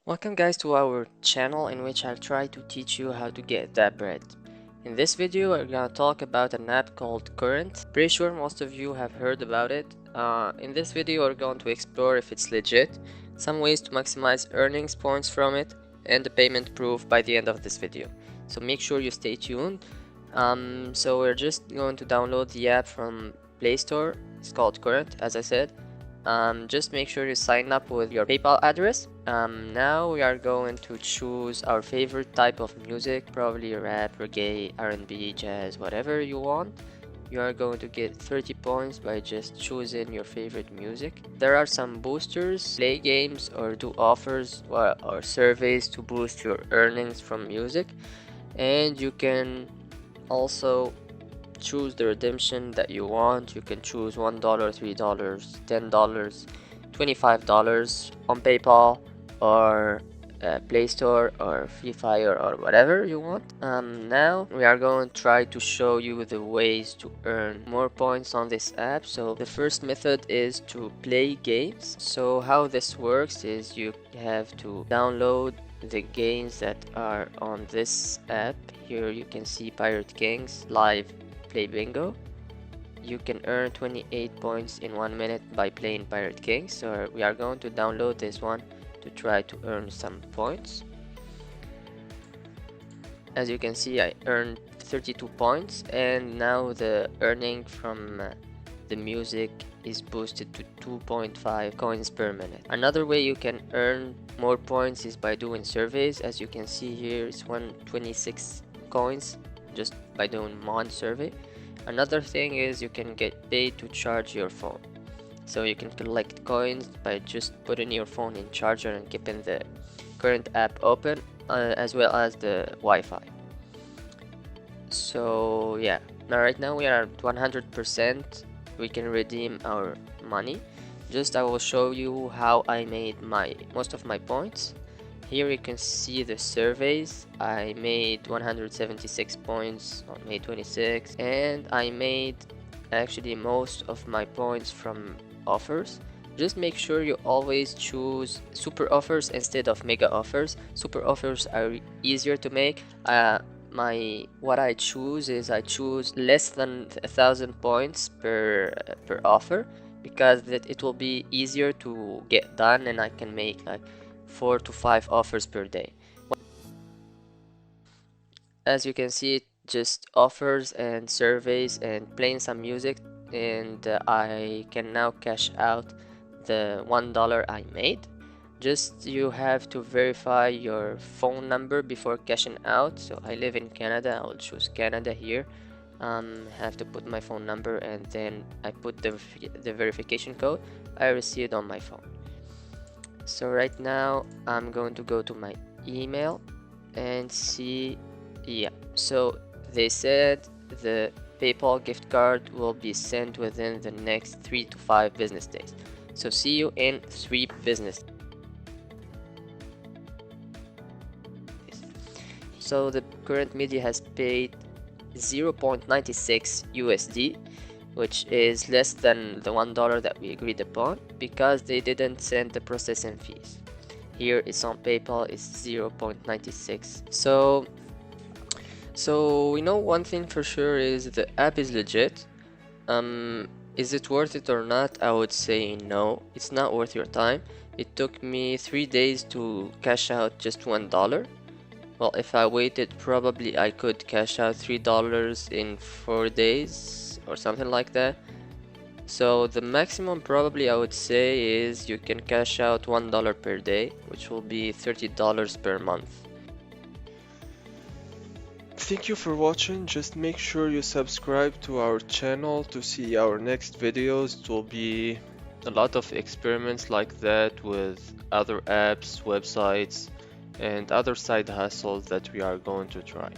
Welcome guys to our channel in which I'll try to teach you how to get that bread. In this video we're gonna talk about an app called Current. Pretty sure most of you have heard about it. In this video we're going to explore if it's legit, some ways to maximize earnings points from it, and the payment proof by the end of this video. So make sure you stay tuned. So we're just going to download the app from Play Store. It's called Current, as I said. Just make sure you sign up with your PayPal address. Now we are going to choose our favorite type of music, probably rap, reggae, R&B, jazz, whatever you want. You are going to get 30 points by just choosing your favorite music. There are some boosters, play games or do offers or surveys to boost your earnings from music, and you can also choose the redemption that you want. You can choose $1, $3, $10, $25 on PayPal or Play Store or Free Fire or whatever you want. Now we are going to try to show you the ways to earn more points on this app. So the first method is to play games. So how this works is you have to download the games that are on this app. Here you can see Pirate Kings live play bingo. You can earn 28 points in 1 minute by playing Pirate Kings. So we are going to download this one to try to earn some points. As you can see, I earned 32 points, and now the earning from the music is boosted to 2.5 coins per minute. Another way you can earn more points is by doing surveys. As you can see here, it's 126 coins just by doing one survey. Another thing is you can get paid to charge your phone. So you can collect coins by just putting your phone in charger and keeping the Current app open, as well as the Wi-Fi. So yeah, right now we are at 100%. We can redeem our money. I will show you how I made most of my points. Here you can see the surveys. I made 176 points on May 26, and I made actually most of my points from offers. Just make sure you always choose super offers instead of mega offers. Super offers are easier to make. What I choose is I choose less than 1,000 points per offer, because it will be easier to get done, and I can make like 4 to 5 offers per day. As you can see, just offers and surveys and playing some music, and I can now cash out the $1 I made. Just you have to verify your phone number before cashing out. So I live in Canada, I will choose Canada here. Have to put my phone number, and then I put the verification code I received on my phone. So right now I'm going to go to my email and see. Yeah, so they said the PayPal gift card will be sent within the next 3 to 5 business days. So see you in 3 business days. So the Current media has paid 0.96 USD, which is less than the $1 that we agreed upon, because they didn't send the processing fees. Here it's on PayPal, it's 0.96. So we know one thing for sure is the app is legit. Is it worth it or not? I would say no, it's not worth your time. It took me 3 days to cash out just $1. Well, if I waited, probably I could cash out $3 in 4 days or something like that. So the maximum probably I would say is you can cash out $1 per day, which will be $30 per month. Thank you for watching. Just make sure you subscribe to our channel to see our next videos. It will be a lot of experiments like that with other apps, websites, and other side hustles that we are going to try.